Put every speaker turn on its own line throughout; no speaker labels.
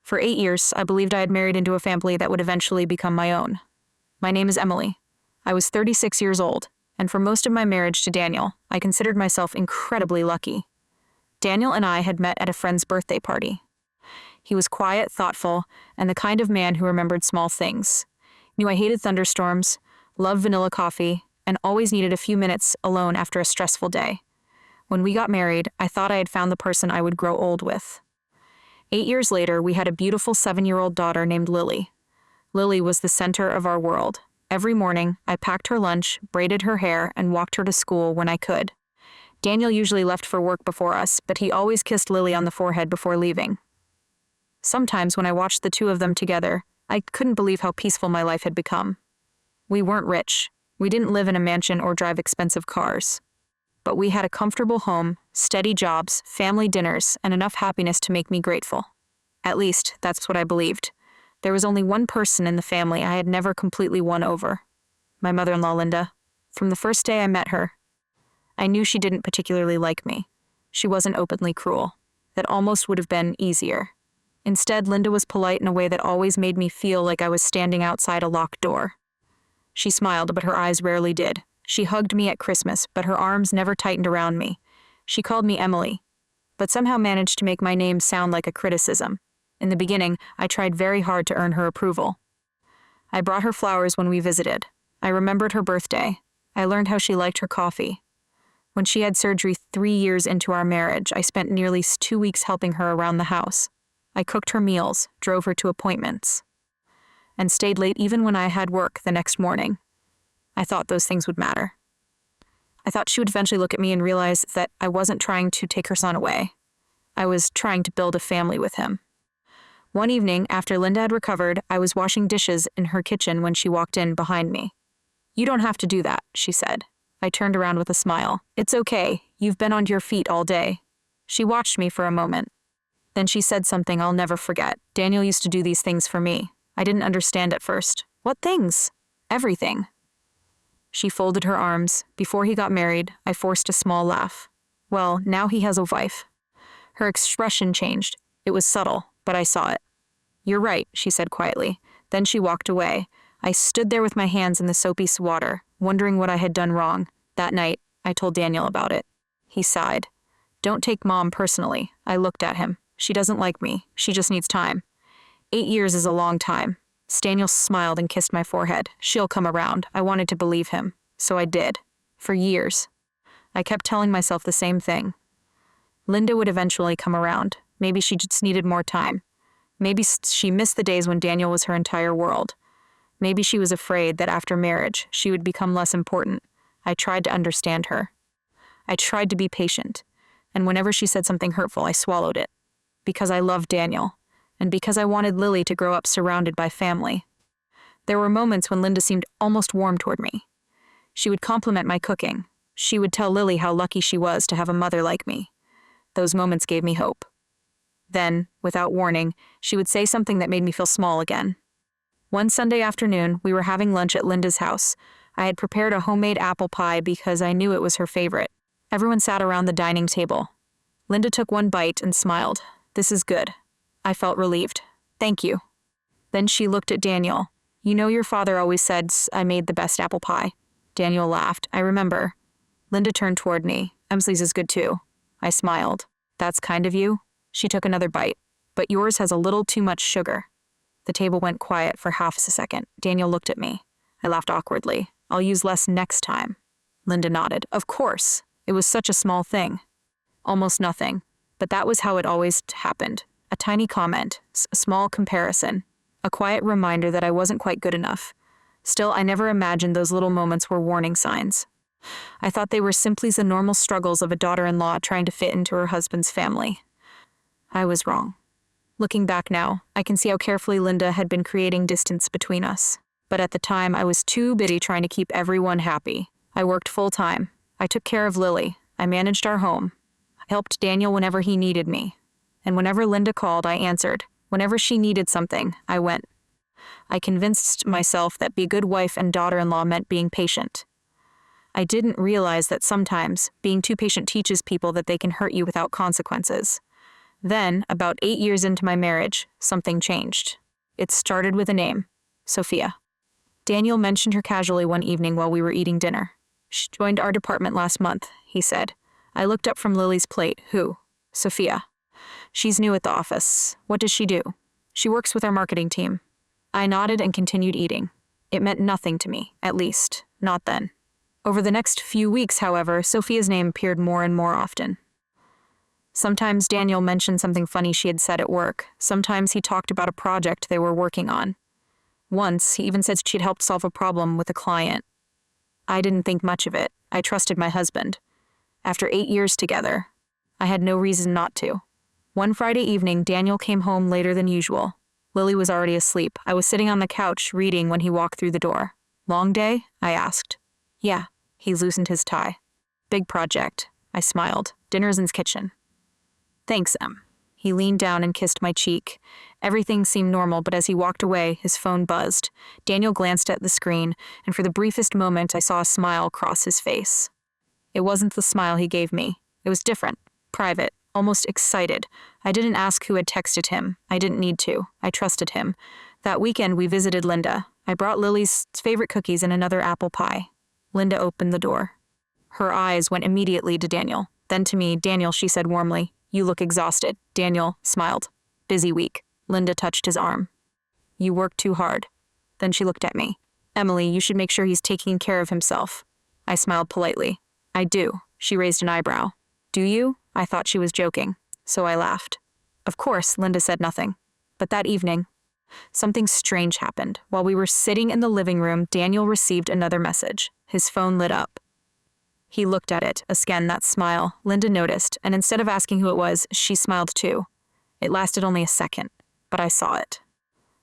For 8 years, I believed I had married into a family that would eventually become my own. My name is Emily. I was 36 years old, and for most of my marriage to Daniel, I considered myself incredibly lucky. Daniel and I had met at a friend's birthday party. He was quiet, thoughtful, and the kind of man who remembered small things. Knew I hated thunderstorms, loved vanilla coffee, and always needed a few minutes alone after a stressful day. When we got married, I thought I had found the person I would grow old with. 8 years later, we had a beautiful 7-year-old daughter named Lily. Lily was the center of our world. Every morning, I packed her lunch, braided her hair, and walked her to school when I could. Daniel usually left for work before us, but he always kissed Lily on the forehead before leaving. Sometimes when I watched the two of them together, I couldn't believe how peaceful my life had become. We weren't rich. We didn't live in a mansion or drive expensive cars. But we had a comfortable home, steady jobs, family dinners, and enough happiness to make me grateful. At least, that's what I believed. There was only one person in the family I had never completely won over. My mother-in-law, Linda. From the first day I met her, I knew she didn't particularly like me. She wasn't openly cruel. That almost would have been easier. Instead, Linda was polite in a way that always made me feel like I was standing outside a locked door. She smiled, but her eyes rarely did. She hugged me at Christmas, but her arms never tightened around me. She called me Emily, but somehow managed to make my name sound like a criticism. In the beginning, I tried very hard to earn her approval. I brought her flowers when we visited. I remembered her birthday. I learned how she liked her coffee. When she had surgery 3 years into our marriage, I spent nearly 2 weeks helping her around the house. I cooked her meals, drove her to appointments, and stayed late even when I had work the next morning. I thought those things would matter. I thought she would eventually look at me and realize that I wasn't trying to take her son away. I was trying to build a family with him. One evening, after Linda had recovered, I was washing dishes in her kitchen when she walked in behind me. "You don't have to do that," she said. I turned around with a smile. "It's okay. You've been on your feet all day." She watched me for a moment. Then she said something I'll never forget. "Daniel used to do these things for me. I didn't understand at first." "What things?" "Everything." She folded her arms. "Before he got married, I forced a small laugh. Well, now he has a wife." Her expression changed. It was subtle, but I saw it. "You're right," she said quietly. Then she walked away. I stood there with my hands in the soapy water, wondering what I had done wrong. That night, I told Daniel about it. He sighed. "Don't take Mom personally." I looked at him. "She doesn't like me. She just needs time." 8 years is a long time. Daniel smiled and kissed my forehead. "She'll come around." I wanted to believe him. So I did. For years. I kept telling myself the same thing. Linda would eventually come around. Maybe she just needed more time. Maybe she missed the days when Daniel was her entire world. Maybe she was afraid that after marriage, she would become less important. I tried to understand her. I tried to be patient. And whenever she said something hurtful, I swallowed it. Because I loved Daniel. And because I wanted Lily to grow up surrounded by family. There were moments when Linda seemed almost warm toward me. She would compliment my cooking. She would tell Lily how lucky she was to have a mother like me. Those moments gave me hope. Then, without warning, she would say something that made me feel small again. One Sunday afternoon, we were having lunch at Linda's house. I had prepared a homemade apple pie because I knew it was her favorite. Everyone sat around the dining table. Linda took one bite and smiled. "This is good." I felt relieved. "Thank you." Then she looked at Daniel. "You know your father always said I made the best apple pie." Daniel laughed. "I remember." Linda turned toward me. "Emsley's is good too." I smiled. "That's kind of you." She took another bite. "But yours has a little too much sugar." The table went quiet for half a second. Daniel looked at me. I laughed awkwardly. "I'll use less next time." Linda nodded. "Of course. It was such a small thing." Almost nothing. But that was how it always happened. A tiny comment, a small comparison, a quiet reminder that I wasn't quite good enough. Still, I never imagined those little moments were warning signs. I thought they were simply the normal struggles of a daughter-in-law trying to fit into her husband's family. I was wrong. Looking back now, I can see how carefully Linda had been creating distance between us. But at the time, I was too busy trying to keep everyone happy. I worked full-time. I took care of Lily. I managed our home. I helped Daniel whenever he needed me. And whenever Linda called, I answered. Whenever she needed something, I went. I convinced myself that being a good wife and daughter-in-law meant being patient. I didn't realize that sometimes being too patient teaches people that they can hurt you without consequences. Then, about 8 years into my marriage, something changed. It started with a name, Sophia. Daniel mentioned her casually one evening while we were eating dinner. She joined our department last month, he said. I looked up from Lily's plate. Who? Sophia. She's new at the office. What does she do? She works with our marketing team. I nodded and continued eating. It meant nothing to me, at least, not then. Over the next few weeks, however, Sophia's name appeared more and more often. Sometimes Daniel mentioned something funny she had said at work. Sometimes he talked about a project they were working on. Once, he even said she'd helped solve a problem with a client. I didn't think much of it. I trusted my husband. After 8 years together, I had no reason not to. One Friday evening, Daniel came home later than usual. Lily was already asleep. I was sitting on the couch reading when he walked through the door. Long day? I asked. Yeah. He loosened his tie. Big project. I smiled. Dinner's in the kitchen. Thanks, Em. He leaned down and kissed my cheek. Everything seemed normal, but as he walked away, his phone buzzed. Daniel glanced at the screen, and for the briefest moment, I saw a smile cross his face. It wasn't the smile he gave me. It was different, private, almost excited. I didn't ask who had texted him. I didn't need to. I trusted him. That weekend, we visited Linda. I brought Lily's favorite cookies and another apple pie. Linda opened the door. Her eyes went immediately to Daniel. Then to me. Daniel, she said warmly. You look exhausted. Daniel smiled. Busy week. Linda touched his arm. You work too hard. Then she looked at me. Emily, you should make sure he's taking care of himself. I smiled politely. I do. She raised an eyebrow. Do you? I thought she was joking, so I laughed. Of course, Linda said nothing. But that evening, something strange happened. While we were sitting in the living room, Daniel received another message. His phone lit up. He looked at it, again that smile. Linda noticed, and instead of asking who it was, she smiled too. It lasted only a second, but I saw it.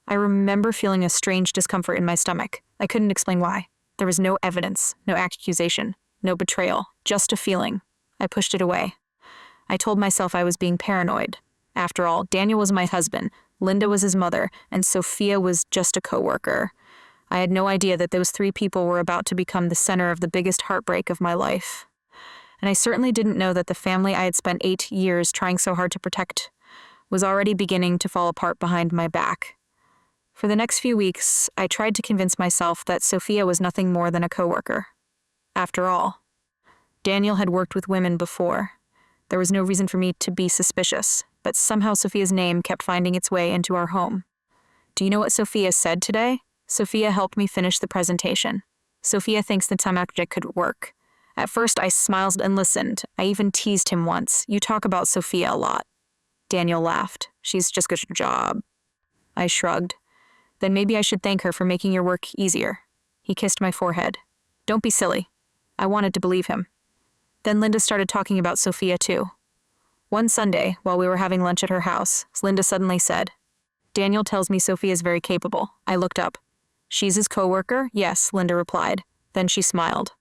I remember feeling a strange discomfort in my stomach. I couldn't explain why. There was no evidence, no accusation, no betrayal, just a feeling. I pushed it away. I told myself I was being paranoid. After all, Daniel was my husband, Linda was his mother, and Sophia was just a coworker. I had no idea that those 3 people were about to become the center of the biggest heartbreak of my life. And I certainly didn't know that the family I had spent 8 years trying so hard to protect was already beginning to fall apart behind my back. For the next few weeks, I tried to convince myself that Sophia was nothing more than a coworker. After all, Daniel had worked with women before. There was no reason for me to be suspicious, but somehow Sophia's name kept finding its way into our home. Do you know what Sophia said today? Sophia helped me finish the presentation. Sophia thinks the time project could work. At first, I smiled and listened. I even teased him once. You talk about Sophia a lot. Daniel laughed. She's just good at her job. I shrugged. Then maybe I should thank her for making your work easier. He kissed my forehead. Don't be silly. I wanted to believe him. Then Linda started talking about Sophia too. One Sunday, while we were having lunch at her house, Linda suddenly said, Daniel tells me Sophia's very capable. I looked up. She's his coworker? Yes, Linda replied. Then she smiled.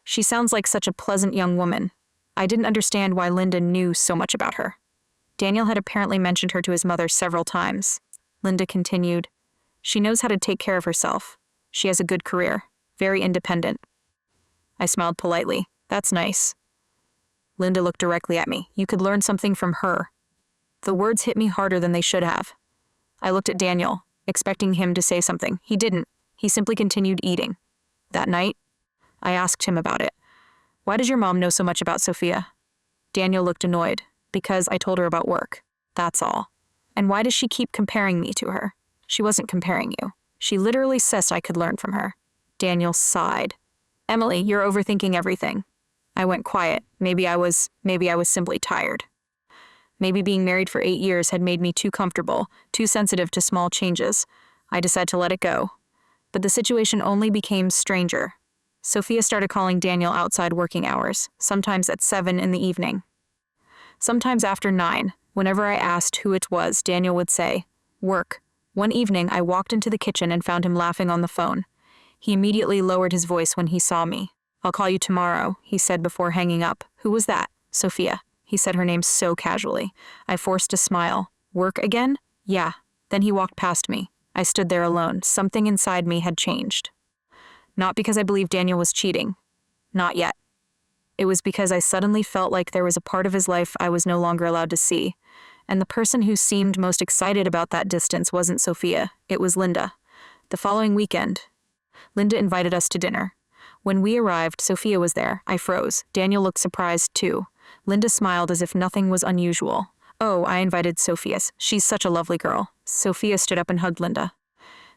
She sounds like such a pleasant young woman. I didn't understand why Linda knew so much about her. Daniel had apparently mentioned her to his mother several times. Linda continued, She knows how to take care of herself. She has a good career, very independent. I smiled politely. That's nice. Linda looked directly at me. You could learn something from her. The words hit me harder than they should have. I looked at Daniel, expecting him to say something. He didn't. He simply continued eating. That night, I asked him about it. Why does your mom know so much about Sophia? Daniel looked annoyed. Because I told her about work. That's all. And why does she keep comparing me to her? She wasn't comparing you. She literally says I could learn from her. Daniel sighed. Emily, you're overthinking everything. I went quiet. Maybe I was simply tired. Maybe being married for 8 years had made me too comfortable, too sensitive to small changes. I decided to let it go. But the situation only became stranger. Sophia started calling Daniel outside working hours, sometimes at 7 in the evening. Sometimes after 9, whenever I asked who it was, Daniel would say, work. One evening, I walked into the kitchen and found him laughing on the phone. He immediately lowered his voice when he saw me. I'll call you tomorrow, he said before hanging up. Who was that? Sophia. He said her name so casually. I forced a smile. Work again? Yeah. Then he walked past me. I stood there alone. Something inside me had changed. Not because I believed Daniel was cheating. Not yet. It was because I suddenly felt like there was a part of his life I was no longer allowed to see, And the person who seemed most excited about that distance wasn't Sophia, it was Linda. The following weekend, Linda invited us to dinner. When we arrived, Sophia was there. I froze. Daniel looked surprised too. Linda smiled as if nothing was unusual. "Oh, I invited Sophia. She's such a lovely girl." Sophia stood up and hugged Linda.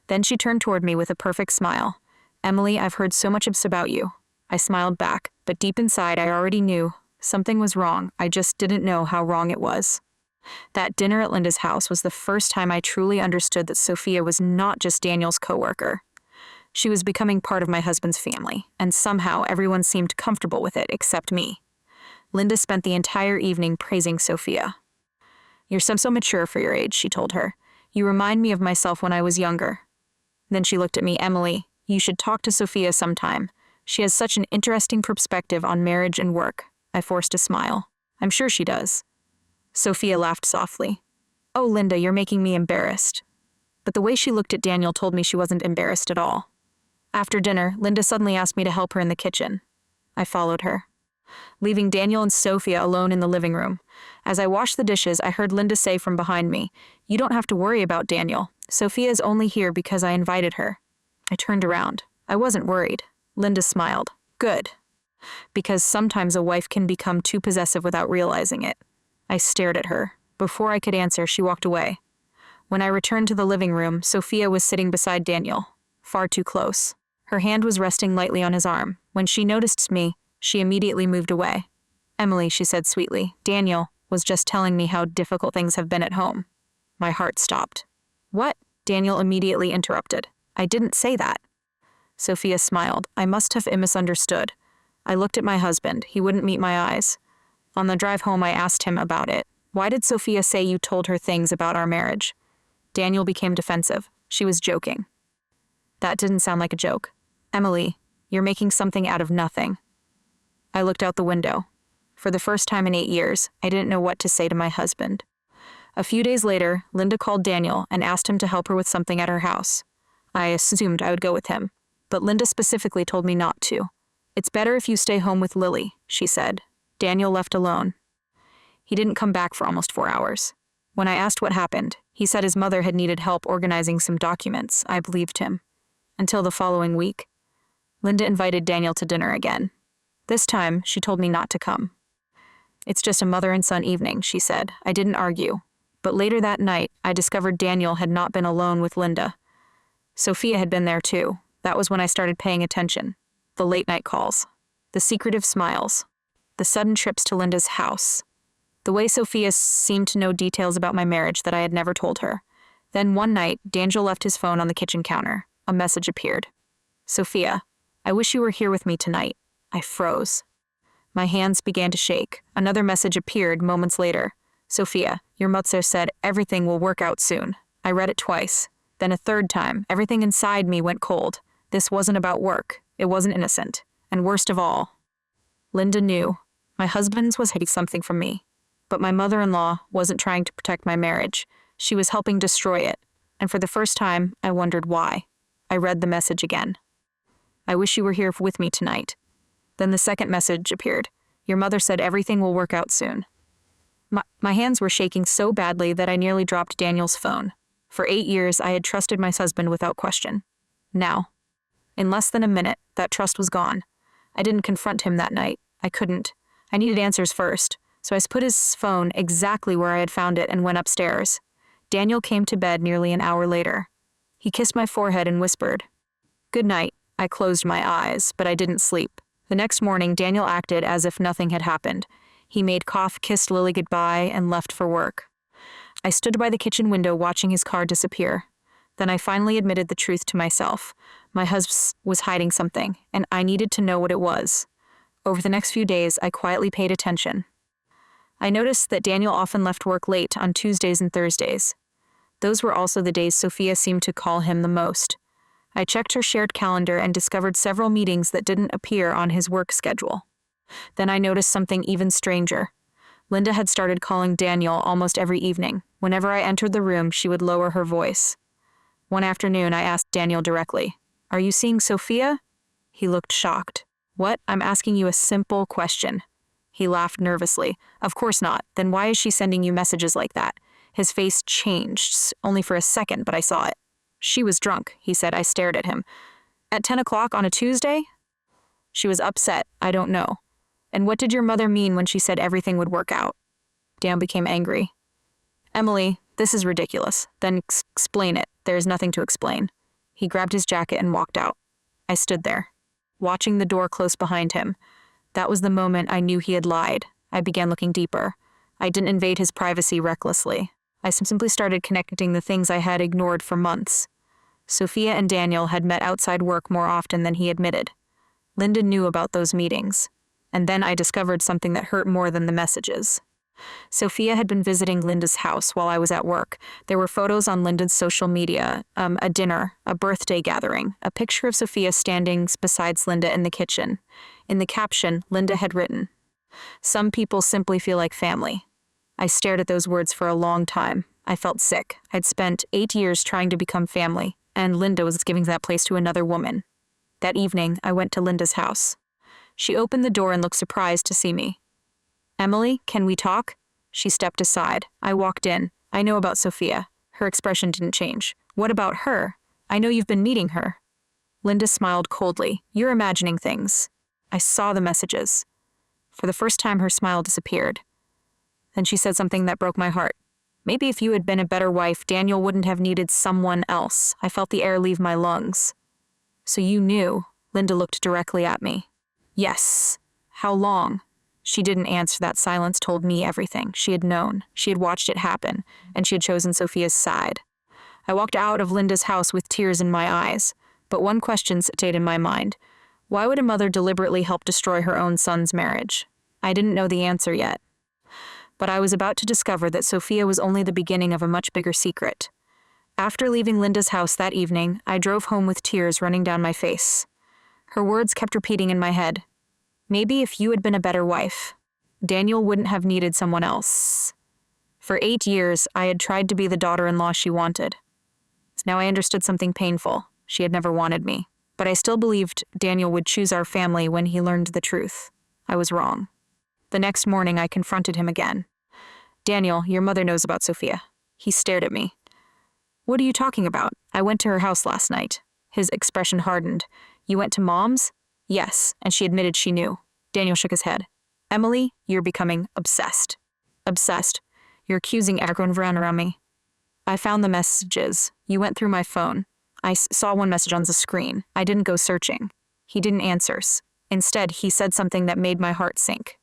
Then she turned toward me with a perfect smile. "Emily, I've heard so much about you." I smiled back, but deep inside I already knew something was wrong. I just didn't know how wrong it was. That dinner at Linda's house was the first time I truly understood that Sophia was not just Daniel's coworker. She was becoming part of my husband's family, and somehow everyone seemed comfortable with it except me. Linda spent the entire evening praising Sophia. "You're so mature for your age," she told her. "You remind me of myself when I was younger." Then she looked at me. "Emily, you should talk to Sophia sometime. She has such an interesting perspective on marriage and work." I forced a smile. "I'm sure she does." Sophia laughed softly. "Oh, Linda, you're making me embarrassed." But the way she looked at Daniel told me she wasn't embarrassed at all. After dinner, Linda suddenly asked me to help her in the kitchen. I followed her, leaving Daniel and Sophia alone in the living room. As I washed the dishes, I heard Linda say from behind me, "You don't have to worry about Daniel. Sophia is only here because I invited her." I turned around. I wasn't worried. Linda smiled. "Good. Because sometimes a wife can become too possessive without realizing it." I stared at her. Before I could answer, she walked away. When I returned to the living room, Sophia was sitting beside Daniel, far too close. Her hand was resting lightly on his arm. When she noticed me, she immediately moved away. "Emily," she said sweetly, "Daniel was just telling me how difficult things have been at home." My heart stopped. "What?" Daniel immediately interrupted. "I didn't say that." Sophia smiled. I must have misunderstood. I looked at my husband. He wouldn't meet my eyes. On the drive home, I asked him about it. "Why did Sophia say you told her things about our marriage?" Daniel became defensive. "She was joking." That didn't sound like a joke. "Emily, you're making something out of nothing." I looked out the window. For the first time in 8 years, I didn't know what to say to my husband. A few days later, Linda called Daniel and asked him to help her with something at her house. I assumed I would go with him, but Linda specifically told me not to. "It's better if you stay home with Lily," she said. Daniel left alone. He didn't come back for almost 4 hours. When I asked what happened, he said his mother had needed help organizing some documents. I believed him. Until the following week, Linda invited Daniel to dinner again. This time, she told me not to come. "It's just a mother and son evening," she said. I didn't argue. But later that night, I discovered Daniel had not been alone with Linda. Sophia had been there too. That was when I started paying attention. The late-night calls. The secretive smiles. The sudden trips to Linda's house. The way Sophia seemed to know details about my marriage that I had never told her. Then one night, Daniel left his phone on the kitchen counter. A message appeared. "Sophia, I wish you were here with me tonight." I froze. My hands began to shake. Another message appeared moments later. "Sophia, your mother said everything will work out soon." I read it twice. Then a third time. Everything inside me went cold. This wasn't about work. It wasn't innocent. And worst of all, Linda knew. My husband was hiding something from me. But my mother-in-law wasn't trying to protect my marriage. She was helping destroy it. And for the first time, I wondered why. I read the message again. "I wish you were here with me tonight." Then the second message appeared. "Your mother said everything will work out soon." My hands were shaking so badly that I nearly dropped Daniel's phone. For 8 years, I had trusted my husband without question. Now, in less than a minute, that trust was gone. I didn't confront him that night. I couldn't. I needed answers first. So I put his phone exactly where I had found it and went upstairs. Daniel came to bed nearly an hour later. He kissed my forehead and whispered, "Good night." I closed my eyes, but I didn't sleep. The next morning, Daniel acted as if nothing had happened. He made coffee, kissed Lily goodbye, and left for work. I stood by the kitchen window watching his car disappear. Then I finally admitted the truth to myself. My husband was hiding something, and I needed to know what it was. Over the next few days, I quietly paid attention. I noticed that Daniel often left work late on Tuesdays and Thursdays. Those were also the days Sophia seemed to call him the most. I checked her shared calendar and discovered several meetings that didn't appear on his work schedule. Then I noticed something even stranger. Linda had started calling Daniel almost every evening. Whenever I entered the room, she would lower her voice. One afternoon, I asked Daniel directly, "Are you seeing Sophia?" He looked shocked. "What? I'm asking you a simple question." He laughed nervously. Of course not. Then why is she sending you messages like that? His face changed, only for a second, but I saw it. She was drunk, he said. I stared at him. At 10 o'clock on a Tuesday? She was upset. I don't know. And what did your mother mean when she said everything would work out? Dan became angry. Emily, this is ridiculous. Then explain it. There is nothing to explain. He grabbed his jacket and walked out. I stood there, watching the door close behind him. That was the moment I knew he had lied. I began looking deeper. I didn't invade his privacy recklessly. I simply started connecting the things I had ignored for months. Sophia and Daniel had met outside work more often than he admitted. Linda knew about those meetings. And then I discovered something that hurt more than the messages. Sophia had been visiting Linda's house while I was at work. There were photos on Linda's social media, a dinner, a birthday gathering, a picture of Sophia standing beside Linda in the kitchen. In the caption, Linda had written, "Some people simply feel like family." I stared at those words for a long time. I felt sick. I'd spent 8 years trying to become family, and Linda was giving that place to another woman. That evening, I went to Linda's house. She opened the door and looked surprised to see me. "Emily, can we talk?" She stepped aside. I walked in. "I know about Sophia." Her expression didn't change. "What about her? I know you've been meeting her." Linda smiled coldly. "You're imagining things." I saw the messages. For the first time, her smile disappeared. Then she said something that broke my heart. "Maybe if you had been a better wife, Daniel wouldn't have needed someone else." I felt the air leave my lungs. "So you knew?" Linda looked directly at me. "Yes." "How long?" She didn't answer. That silence told me everything. She had known. She had watched it happen, and she had chosen Sophia's side. I walked out of Linda's house with tears in my eyes, but one question stayed in my mind. Why would a mother deliberately help destroy her own son's marriage? I didn't know the answer yet. But I was about to discover that Sophia was only the beginning of a much bigger secret. After leaving Linda's house that evening, I drove home with tears running down my face. Her words kept repeating in my head. "Maybe if you had been a better wife, Daniel wouldn't have needed someone else." For 8 years, I had tried to be the daughter-in-law she wanted. Now I understood something painful. She had never wanted me. But I still believed Daniel would choose our family when he learned the truth. I was wrong. The next morning, I confronted him again. "Daniel, your mother knows about Sophia." He stared at me. "What are you talking about? I went to her house last night." His expression hardened. "You went to Mom's?" "Yes," and she admitted she knew. Daniel shook his head. "Emily, you're becoming obsessed." "Obsessed? You're accusing everyone around me." "I found the messages. You went through my phone. I saw one message on the screen. I didn't go searching." He didn't answer. Instead, he said something that made my heart sink.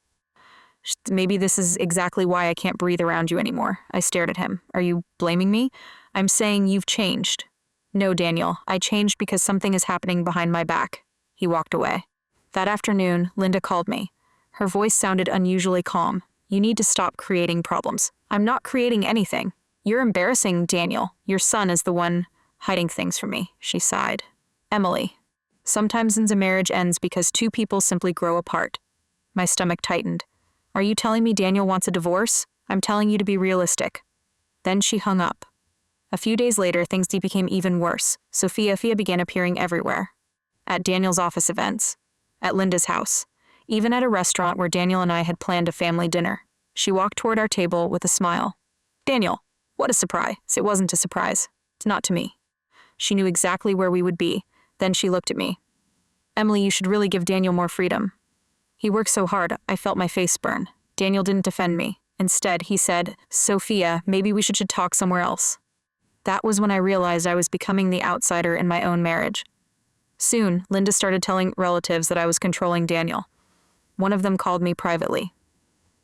"Maybe this is exactly why I can't breathe around you anymore." I stared at him. "Are you blaming me?" "I'm saying you've changed." "No, Daniel, I changed because something is happening behind my back." He walked away. That afternoon, Linda called me. Her voice sounded unusually calm. "You need to stop creating problems." "I'm not creating anything." "You're embarrassing Daniel. Your son is the one hiding things from me," she sighed. "Emily, sometimes a marriage ends because two people simply grow apart." My stomach tightened. "Are you telling me Daniel wants a divorce?" "I'm telling you to be realistic." Then she hung up. A few days later, things became even worse. Sophia began appearing everywhere. At Daniel's office events, at Linda's house, even at a restaurant where Daniel and I had planned a family dinner. She walked toward our table with a smile. "Daniel, what a surprise." It wasn't a surprise. Not to me. She knew exactly where we would be. Then she looked at me. "Emily, you should really give Daniel more freedom. He works so hard." I felt my face burn. Daniel didn't defend me. Instead, he said, "Sophia, maybe we should talk somewhere else." That was when I realized I was becoming the outsider in my own marriage. Soon, Linda started telling relatives that I was controlling Daniel. One of them called me privately.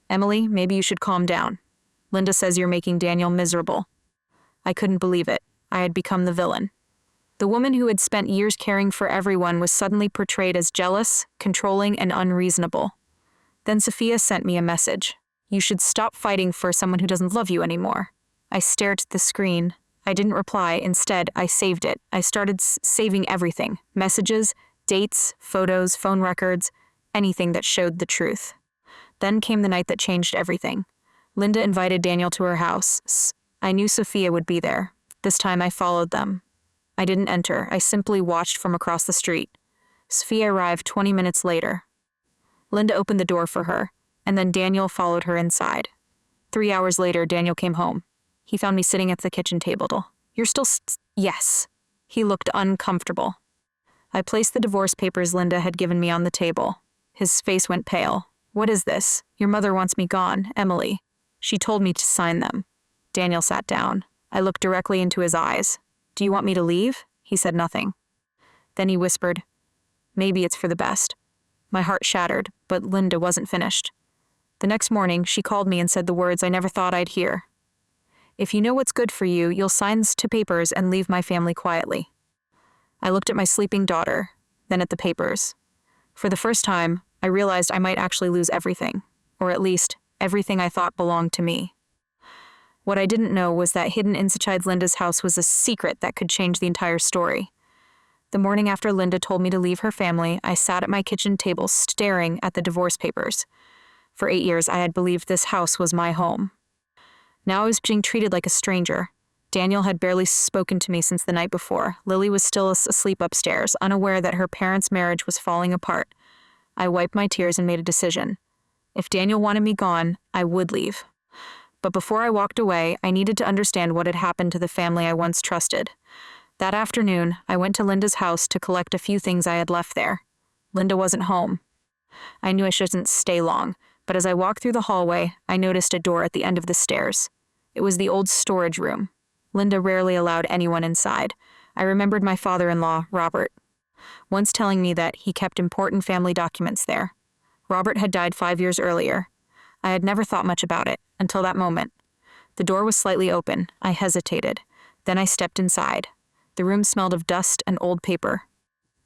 "Emily, maybe you should calm down. Linda says you're making Daniel miserable." I couldn't believe it. I had become the villain. The woman who had spent years caring for everyone was suddenly portrayed as jealous, controlling, and unreasonable. Then Sophia sent me a message. "You should stop fighting for someone who doesn't love you anymore." I stared at the screen. I didn't reply. Instead, I saved it. I started saving everything. Messages, dates, photos, phone records, anything that showed the truth. Then came the night that changed everything. Linda invited Daniel to her house. I knew Sophia would be there. This time I followed them. I didn't enter. I simply watched from across the street. Sophia arrived 20 minutes later. Linda opened the door for her. and then Daniel followed her inside. 3 hours later, Daniel came home. He found me sitting at the kitchen table. "You're still Yes." He looked uncomfortable. I placed the divorce papers Linda had given me on the table. His face went pale. "What is this? Your mother wants me gone, Emily. She told me to sign them." Daniel sat down. I looked directly into his eyes. "Do you want me to leave?" He said nothing. Then he whispered, "Maybe it's for the best." My heart shattered, but Linda wasn't finished. The next morning, she called me and said the words I never thought I'd hear. "If you know what's good for you, you'll sign this to papers and leave my family quietly." I looked at my sleeping daughter, then at the papers. For the first time, I realized I might actually lose everything, or at least everything I thought belonged to me. What I didn't know was that hidden inside Linda's house was a secret that could change the entire story. The morning after Linda told me to leave her family, I sat at my kitchen table staring at the divorce papers. For 8 years, I had believed this house was my home. Now I was being treated like a stranger. Daniel had barely spoken to me since the night before. Lily was still asleep upstairs, unaware that her parents' marriage was falling apart. I wiped my tears and made a decision. If Daniel wanted me gone, I would leave. But before I walked away, I needed to understand what had happened to the family I once trusted. That afternoon, I went to Linda's house to collect a few things I had left there. Linda wasn't home. I knew I shouldn't stay long, but as I walked through the hallway, I noticed a door at the end of the stairs. It was the old storage room. Linda rarely allowed anyone inside. I remembered my father-in-law, Robert, once telling me that he kept important family documents there. Robert had died 5 years earlier. I had never thought much about it, until that moment. The door was slightly open. I hesitated. Then I stepped inside. The room smelled of dust and old paper.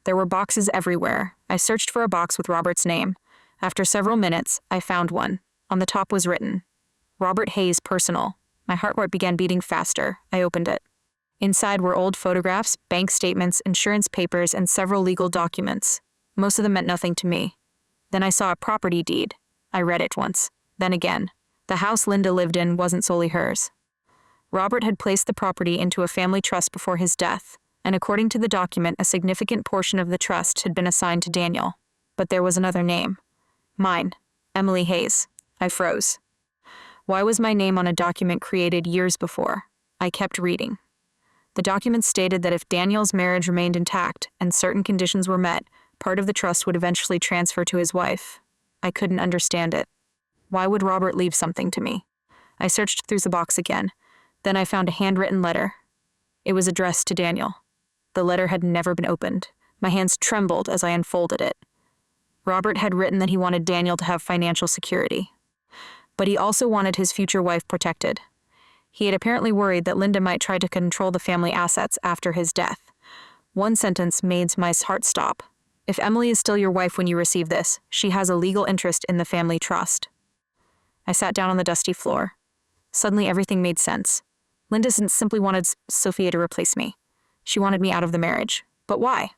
There were boxes everywhere. I searched for a box with Robert's name. After several minutes, I found one. On the top was written, "Robert Hayes, Personal." My heart began beating faster. I opened it. Inside were old photographs, bank statements, insurance papers, and several legal documents. Most of them meant nothing to me. Then I saw a property deed. I read it once, then again. The house Linda lived in wasn't solely hers. Robert had placed the property into a family trust before his death, and according to the document, a significant portion of the trust had been assigned to Daniel. But there was another name. Mine, Emily Hayes. I froze. Why was my name on a document created years before? I kept reading. The document stated that if Daniel's marriage remained intact and certain conditions were met, part of the trust would eventually transfer to his wife. I couldn't understand it. Why would Robert leave something to me? I searched through the box again. Then I found a handwritten letter. It was addressed to Daniel. The letter had never been opened. My hands trembled as I unfolded it. Robert had written that he wanted Daniel to have financial security. But he also wanted his future wife protected. He had apparently worried that Linda might try to control the family assets after his death. One sentence made my heart stop. "If Emily is still your wife when you receive this, she has a legal interest in the family trust." I sat down on the dusty floor. Suddenly everything made sense. Linda simply wanted Sophia to replace me. She wanted me out of the marriage. But why?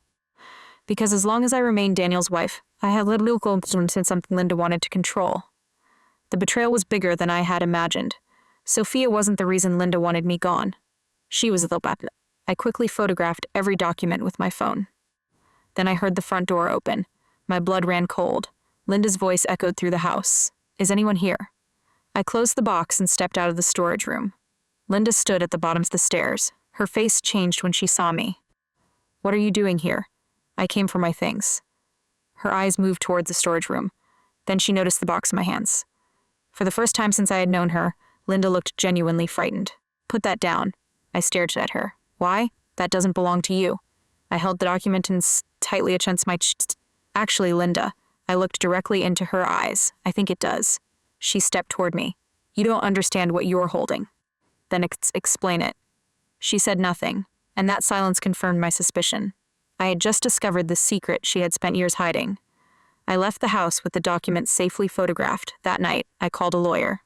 Because as long as I remained Daniel's wife, I had little influence in something Linda wanted to control. The betrayal was bigger than I had imagined. Sophia wasn't the reason Linda wanted me gone. She was the weapon. I quickly photographed every document with my phone. Then I heard the front door open. My blood ran cold. Linda's voice echoed through the house. "Is anyone here?" I closed the box and stepped out of the storage room. Linda stood at the bottom of the stairs. Her face changed when she saw me. "What are you doing here?" "I came for my things." Her eyes moved towards the storage room. Then she noticed the box in my hands. For the first time since I had known her, Linda looked genuinely frightened. "Put that down." I stared at her. "Why? That doesn't belong to you." I held the document tightly against my chest. "Actually, Linda," I looked directly into her eyes. "I think it does." She stepped toward me. "You don't understand what you're holding." "Then explain it." She said nothing, and that silence confirmed my suspicion. I had just discovered the secret she had spent years hiding. I left the house with the document safely photographed. That night, I called a lawyer.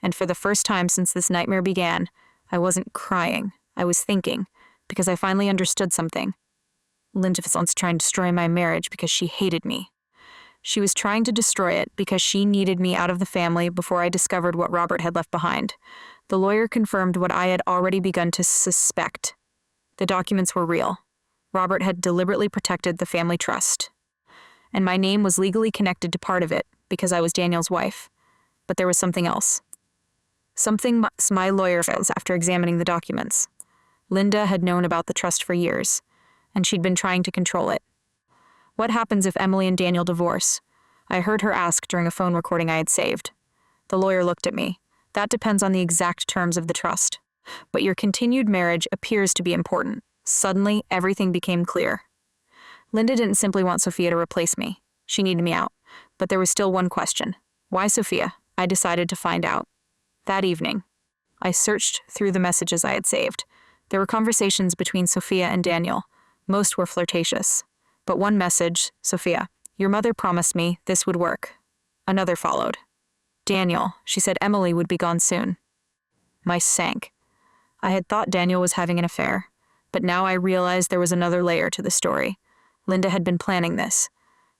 And for the first time since this nightmare began, I wasn't crying. I was thinking, because I finally understood something. Linda was trying to destroy my marriage because she hated me. She was trying to destroy it because she needed me out of the family before I discovered what Robert had left behind. The lawyer confirmed what I had already begun to suspect. The documents were real. Robert had deliberately protected the family trust. And my name was legally connected to part of it, because I was Daniel's wife. But there was something else. Something my lawyer says after examining the documents. Linda had known about the trust for years, and she'd been trying to control it. What happens if Emily and Daniel divorce? I heard her ask during a phone recording I had saved. The lawyer looked at me. That depends on the exact terms of the trust. But your continued marriage appears to be important. Suddenly, everything became clear. Linda didn't simply want Sophia to replace me. She needed me out. But there was still one question. Why Sophia? I decided to find out. That evening, I searched through the messages I had saved. There were conversations between Sophia and Daniel. Most were flirtatious. But one message, Sophia, your mother promised me this would work. Another followed. Daniel, she said Emily would be gone soon. My sank. I had thought Daniel was having an affair, but now I realized there was another layer to the story. Linda had been planning this.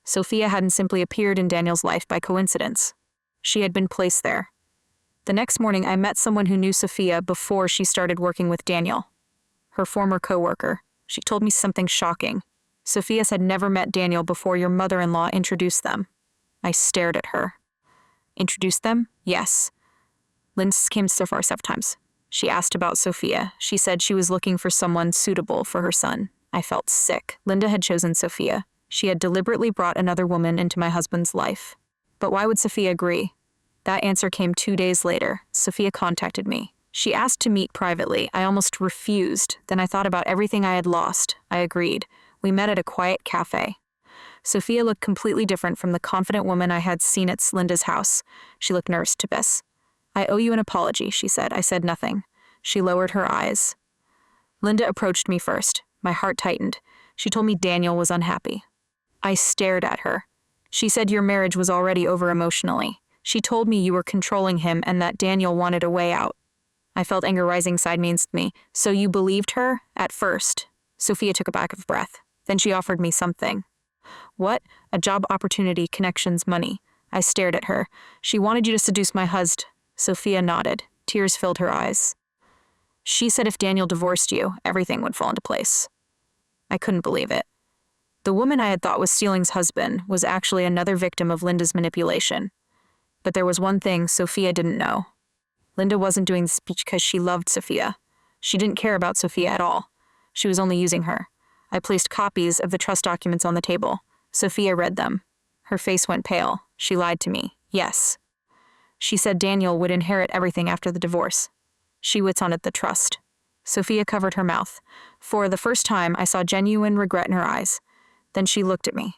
Sophia hadn't simply appeared in Daniel's life by coincidence. She had been placed there. The next morning, I met someone who knew Sophia before she started working with Daniel. Her former co-worker. She told me something shocking. Sophia had never met Daniel before your mother-in-law introduced them. I stared at her. Introduced them? Yes. Linda came so far several times. She asked about Sophia. She said she was looking for someone suitable for her son. I felt sick. Linda had chosen Sophia. She had deliberately brought another woman into my husband's life. But why would Sophia agree? That answer came 2 days later. Sophia contacted me. She asked to meet privately. I almost refused. Then I thought about everything I had lost. I agreed. We met at a quiet cafe. Sophia looked completely different from the confident woman I had seen at Linda's house. She looked nervous to Biss. I owe you an apology, she said. I said nothing. She lowered her eyes. Linda approached me first. My heart tightened. She told me Daniel was unhappy. I stared at her. She said your marriage was already over emotionally. She told me you were controlling him and that Daniel wanted a way out. I felt anger rising inside me. So you believed her? At first. Sophia took a back of breath. Then she offered me something. What? A job opportunity, connections, money. I stared at her. She wanted you to seduce my husband. Sophia nodded. Tears filled her eyes. She said if Daniel divorced you, everything would fall into place. I couldn't believe it. The woman I had thought was Steeling's husband was actually another victim of Linda's manipulation. But there was one thing Sophia didn't know. Linda wasn't doing this because she loved Sophia. She didn't care about Sophia at all. She was only using her. I placed copies of the trust documents on the table. Sophia read them. Her face went pale. She lied to me. Yes. She said Daniel would inherit everything after the divorce. She wanted the trust. Sophia covered her mouth. For the first time, I saw genuine regret in her eyes. Then she looked at me.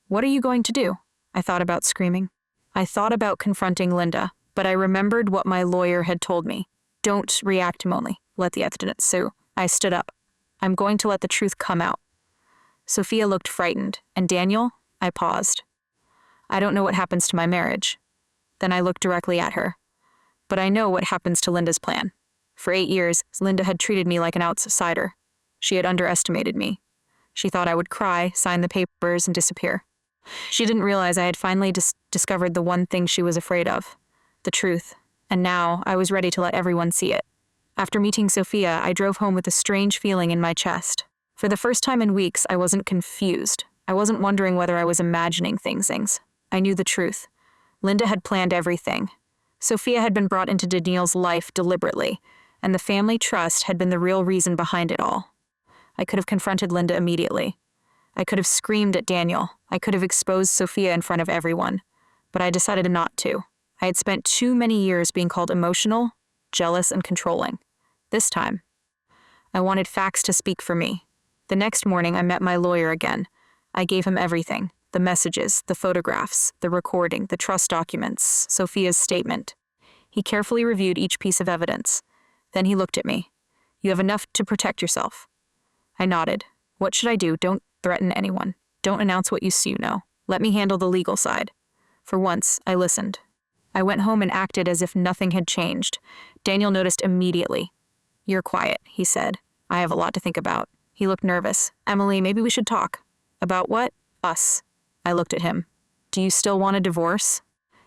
What are you going to do? I thought about screaming. I thought about confronting Linda, but I remembered what my lawyer had told me. Don't react, Emily. Let the evidence sue. I stood up. I'm going to let the truth come out. Sophia looked frightened. And Daniel? I paused. I don't know what happens to my marriage. Then I looked directly at her. But I know what happens to Linda's plan. For 8 years, Linda had treated me like an outsider. She had underestimated me. She thought I would cry, sign the papers, and disappear. She didn't realize I had finally discovered the one thing she was afraid of. The truth. And now, I was ready to let everyone see it. After meeting Sophia, I drove home with a strange feeling in my chest. For the first time in weeks, I wasn't confused. I wasn't wondering whether I was imagining things. I knew the truth. Linda had planned everything. Sophia had been brought into Daniel's life deliberately, and the family trust had been the real reason behind it all. I could have confronted Linda immediately. I could have screamed at Daniel. I could have exposed Sophia in front of everyone. But I decided not to. I had spent too many years being called emotional, jealous, and controlling. This time, I wanted facts to speak for me. The next morning, I met my lawyer again. I gave him everything. The messages, the photographs, the recording, the trust documents, Sophia's statement. He carefully reviewed each piece of evidence. Then he looked at me. You have enough to protect yourself. I nodded. What should I do? Don't threaten anyone. Don't announce what you know. Let me handle the legal side. For once, I listened. I went home and acted as if nothing had changed. Daniel noticed immediately. You're quiet, he said. I have a lot to think about. He looked nervous. Emily, maybe we should talk. About what? Us. I looked at him. Do you still want a divorce?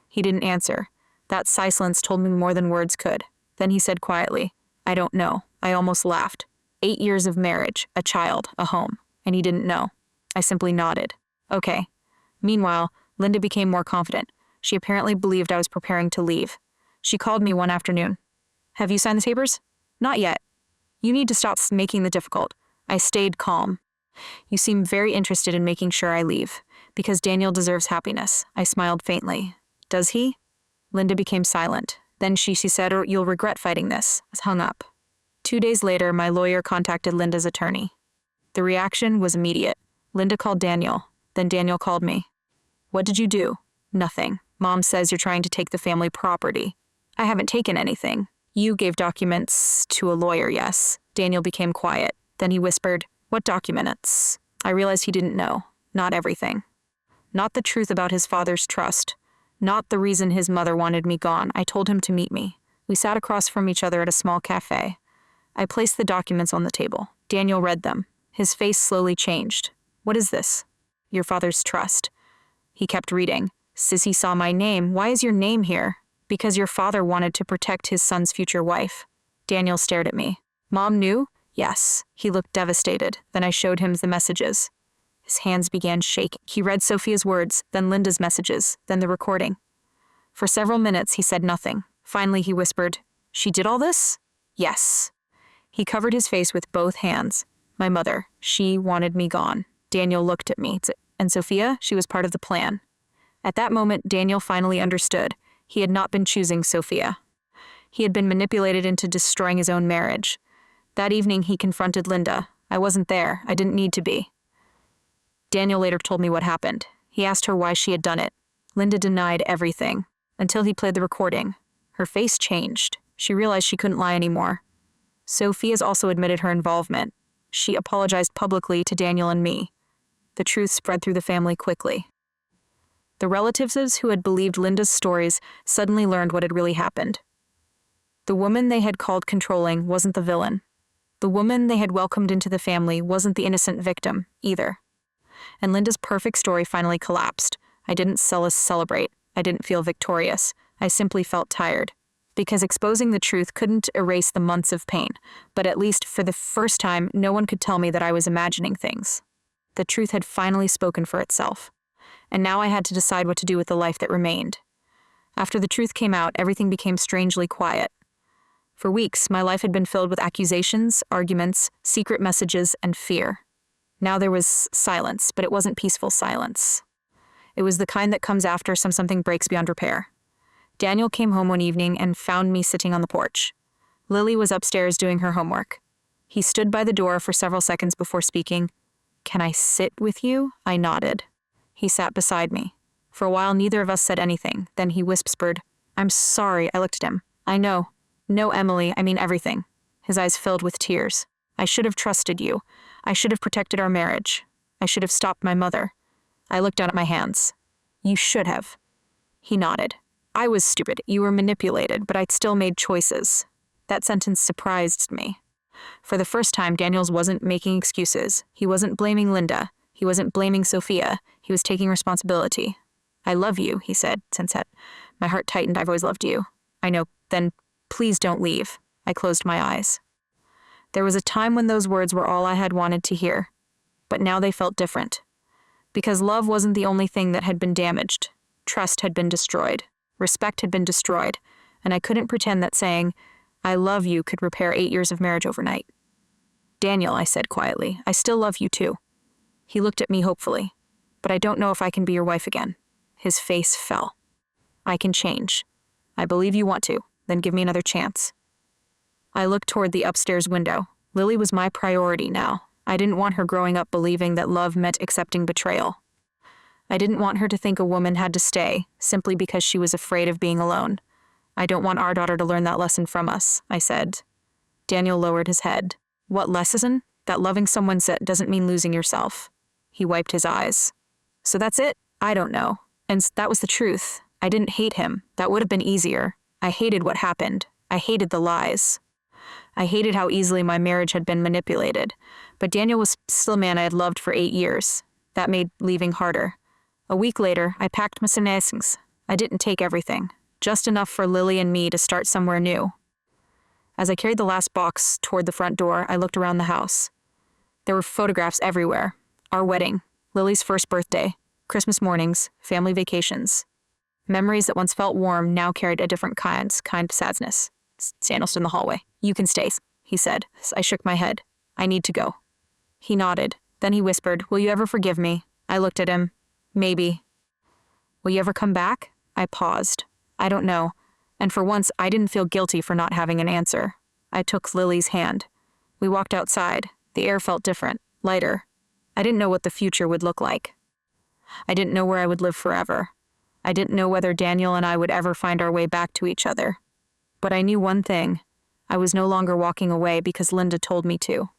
He didn't answer. That silence told me more than words could. Then he said quietly, I don't know. I almost laughed. 8 years of marriage, a child, a home. And he didn't know. I simply nodded. Okay. Meanwhile, Linda became more confident. She apparently believed I was preparing to leave. She called me one afternoon. "Have you signed the papers?" "Not yet." "You need to stop making the difficult." I stayed calm. "You seem very interested in making sure I leave, because Daniel deserves happiness." I smiled faintly. "Does he?" Linda became silent. Then she said, "Or you'll regret fighting this." I hung up. 2 days later, my lawyer contacted Linda's attorney. The reaction was immediate. Linda called Daniel. Then Daniel called me. "What did you do?" "Nothing. Mom says you're trying to take the family property." "I haven't taken anything." "You gave documents to a lawyer, yes." Daniel became quiet. Then he whispered, "What documents?" I realized he didn't know. Not everything. Not the truth about his father's trust. Not the reason his mother wanted me gone. I told him to meet me. We sat across from each other at a small cafe. I placed the documents on the table. Daniel read them. His face slowly changed. "What is this?" "Your father's trust." He kept reading. "Says he saw my name. Why is your name here?" "Because your father wanted to protect his son's future wife." Daniel stared at me. "Mom knew?" "Yes." He looked devastated. Then I showed him the messages. His hands began shaking. He read Sophia's words, then Linda's messages, then the recording. For several minutes, he said nothing. Finally, he whispered, "She did all this?" "Yes." He covered his face with both hands. "My mother, she wanted me gone." Daniel looked at me. "And Sophia, she was part of the plan." At that moment, Daniel finally understood. He had not been choosing Sophia. He had been manipulated into destroying his own marriage. That evening, he confronted Linda. I wasn't there. I didn't need to be. Daniel later told me what happened. He asked her why she had done it. Linda denied everything, until he played the recording. Her face changed. She realized she couldn't lie anymore. Sophia's also admitted her involvement. She apologized publicly to Daniel and me. The truth spread through the family quickly. The relatives who had believed Linda's stories suddenly learned what had really happened. The woman they had called controlling wasn't the villain. The woman they had welcomed into the family wasn't the innocent victim, either. And Linda's perfect story finally collapsed. I didn't celebrate. I didn't feel victorious. I simply felt tired. Because exposing the truth couldn't erase the months of pain, but at least for the first time, no one could tell me that I was imagining things. The truth had finally spoken for itself. And now I had to decide what to do with the life that remained. After the truth came out, everything became strangely quiet. For weeks, my life had been filled with accusations, arguments, secret messages, and fear. Now there was silence, but it wasn't peaceful silence. It was the kind that comes after something breaks beyond repair. Daniel came home one evening and found me sitting on the porch. Lily was upstairs doing her homework. He stood by the door for several seconds before speaking. "Can I sit with you?" I nodded. He sat beside me. For a while, neither of us said anything. Then he whispered, "I'm sorry." I looked at him. "I know. No, Emily, I mean everything." His eyes filled with tears. "I should have trusted you. I should have protected our marriage. I should have stopped my mother." I looked down at my hands. "You should have." He nodded. "I was stupid. You were manipulated, but I'd still made choices." That sentence surprised me. For the first time, Daniels wasn't making excuses. He wasn't blaming Linda. He wasn't blaming Sophia. He was taking responsibility. "I love you," he said, sunset. My heart tightened. "I've always loved you." "I know. Then please don't leave." I closed my eyes. There was a time when those words were all I had wanted to hear. But now they felt different. Because love wasn't the only thing that had been damaged. Trust had been destroyed. Respect had been destroyed. And I couldn't pretend that saying, "I love you," could repair 8 years of marriage overnight. "Daniel," I said quietly, "I still love you too." He looked at me hopefully. "But I don't know if I can be your wife again." His face fell. "I can change. I believe you want to. Then give me another chance." I looked toward the upstairs window. Lily was my priority now. I didn't want her growing up believing that love meant accepting betrayal. I didn't want her to think a woman had to stay simply because she was afraid of being alone. "I don't want our daughter to learn that lesson from us," I said. Daniel lowered his head. "What lesson?" "That loving someone doesn't mean losing yourself." He wiped his eyes. "So that's it?" "I don't know. And that was the truth. I didn't hate him. That would have been easier. I hated what happened. I hated the lies. I hated how easily my marriage had been manipulated. But Daniel was still a man I had loved for 8 years. That made leaving harder. A week later, I packed my things. I didn't take everything. Just enough for Lily and me to start somewhere new. As I carried the last box toward the front door, I looked around the house. There were photographs everywhere. Our wedding, Lily's first birthday, Christmas mornings, family vacations. Memories that once felt warm now carried a different kind of sadness. Daniel stood in the hallway. "You can stay," he said. I shook my head. "I need to go." He nodded. Then he whispered, "Will you ever forgive me?" I looked at him. "Maybe." "Will you ever come back?" I paused. "I don't know." And for once, I didn't feel guilty for not having an answer. I took Lily's hand. We walked outside. The air felt different, lighter. I didn't know what the future would look like. I didn't know where I would live forever. I didn't know whether Daniel and I would ever find our way back to each other. But I knew one thing. I was no longer walking away because Linda told me to.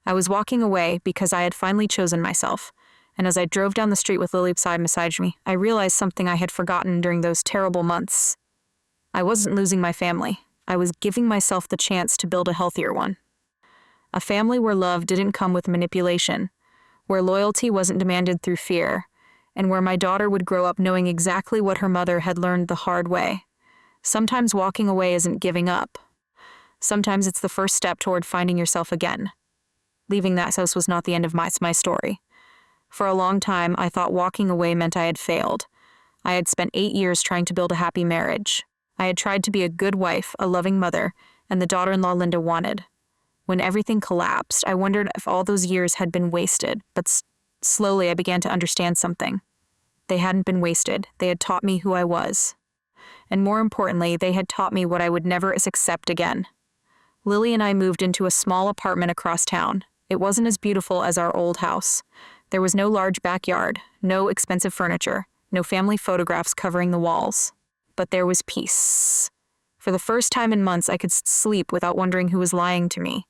I was walking away because I had finally chosen myself. And as I drove down the street with Lily beside me, I realized something I had forgotten during those terrible months. I wasn't losing my family. I was giving myself the chance to build a healthier one. A family where love didn't come with manipulation, where loyalty wasn't demanded through fear, and where my daughter would grow up knowing exactly what her mother had learned the hard way. Sometimes walking away isn't giving up. Sometimes it's the first step toward finding yourself again. Leaving that house was not the end of my story. For a long time, I thought walking away meant I had failed. I had spent 8 years trying to build a happy marriage. I had tried to be a good wife, a loving mother, and the daughter-in-law Linda wanted. When everything collapsed, I wondered if all those years had been wasted, but slowly I began to understand something. They hadn't been wasted. They had taught me who I was. And more importantly, they had taught me what I would never accept again. Lily and I moved into a small apartment across town. It wasn't as beautiful as our old house. There was no large backyard, no expensive furniture, no family photographs covering the walls. But there was peace. For the first time in months, I could sleep without wondering who was lying to me.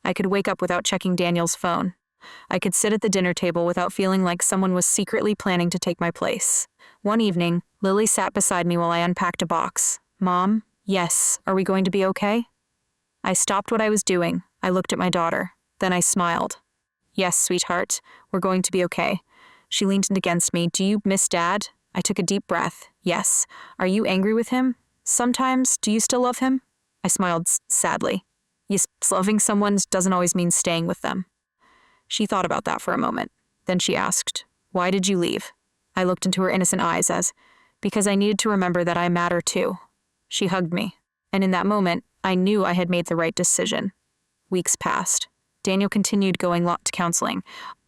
I could wake up without checking Daniel's phone. I could sit at the dinner table without feeling like someone was secretly planning to take my place. One evening, Lily sat beside me while I unpacked a box. "Mom, yes, are we going to be okay?" I stopped what I was doing. I looked at my daughter. Then I smiled. "Yes, sweetheart, we're going to be okay." She leaned against me. "Do you miss Dad?" I took a deep breath. "Yes. Are you angry with him? Sometimes. Do you still love him?" I smiled sadly. Yes, loving someone doesn't always mean staying with them. She thought about that for a moment. Then she asked, "Why did you leave?" I looked into her innocent eyes because I needed to remember that I matter too. She hugged me. And in that moment, I knew I had made the right decision. Weeks passed. Daniel continued going to counseling.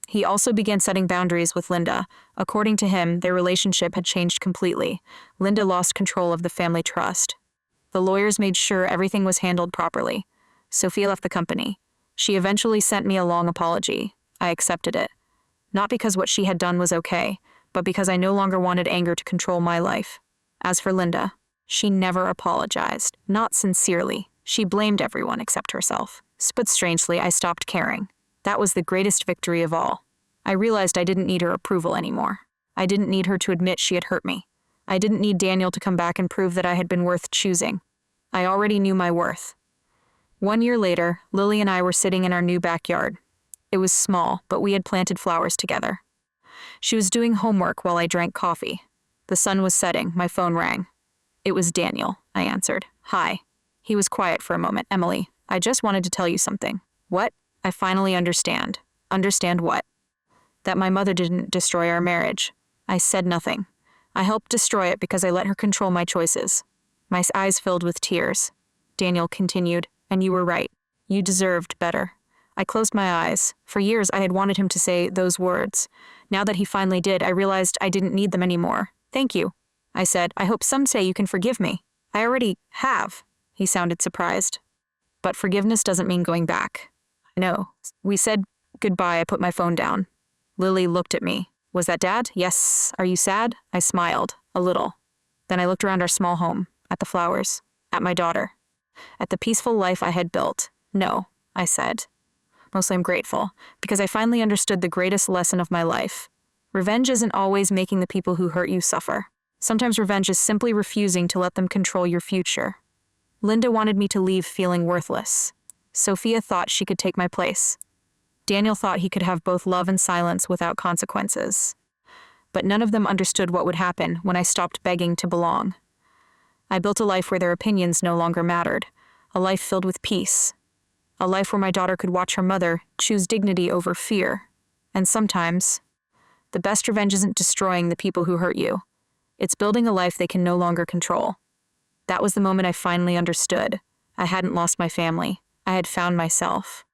He also began setting boundaries with Linda. According to him, their relationship had changed completely. Linda lost control of the family trust. The lawyers made sure everything was handled properly. Sophia left the company. She eventually sent me a long apology. I accepted it. Not because what she had done was okay, but because I no longer wanted anger to control my life. As for Linda, she never apologized. Not sincerely. She blamed everyone except herself. But strangely, I stopped caring. That was the greatest victory of all. I realized I didn't need her approval anymore. I didn't need her to admit she had hurt me. I didn't need Daniel to come back and prove that I had been worth choosing. I already knew my worth. 1 year later, Lily and I were sitting in our new backyard. It was small, but we had planted flowers together. She was doing homework while I drank coffee. The sun was setting. My phone rang. It was Daniel, I answered. "Hi." He was quiet for a moment. "Emily, I just wanted to tell you something." "What?" "I finally understand." "Understand what?" "That my mother didn't destroy our marriage." I said nothing. I helped destroy it because I let her control my choices. My eyes filled with tears. Daniel continued, "And you were right. You deserved better." I closed my eyes. For years, I had wanted him to say those words. Now that he finally did, I realized I didn't need them anymore. "Thank you," I said. "I hope someday you can forgive me." "I already have." He sounded surprised. "But forgiveness doesn't mean going back." "I know." We said goodbye. I put my phone down. Lily looked at me. "Was that Dad?" "Yes." "Are you sad?" I smiled. "A little." Then I looked around our small home, at the flowers, at my daughter, at the peaceful life I had built. "No," I said. "Mostly I'm grateful, because I finally understood the greatest lesson of my life. Revenge isn't always making the people who hurt you suffer. Sometimes revenge is simply refusing to let them control your future." Linda wanted me to leave feeling worthless. Sophia thought she could take my place. Daniel thought he could have both love and silence without consequences. But none of them understood what would happen when I stopped begging to belong. I built a life where their opinions no longer mattered, a life filled with peace, a life where my daughter could watch her mother choose dignity over fear. And sometimes, the best revenge isn't destroying the people who hurt you. It's building a life they can no longer control. That was the moment I finally understood. I hadn't lost my family. I had found myself.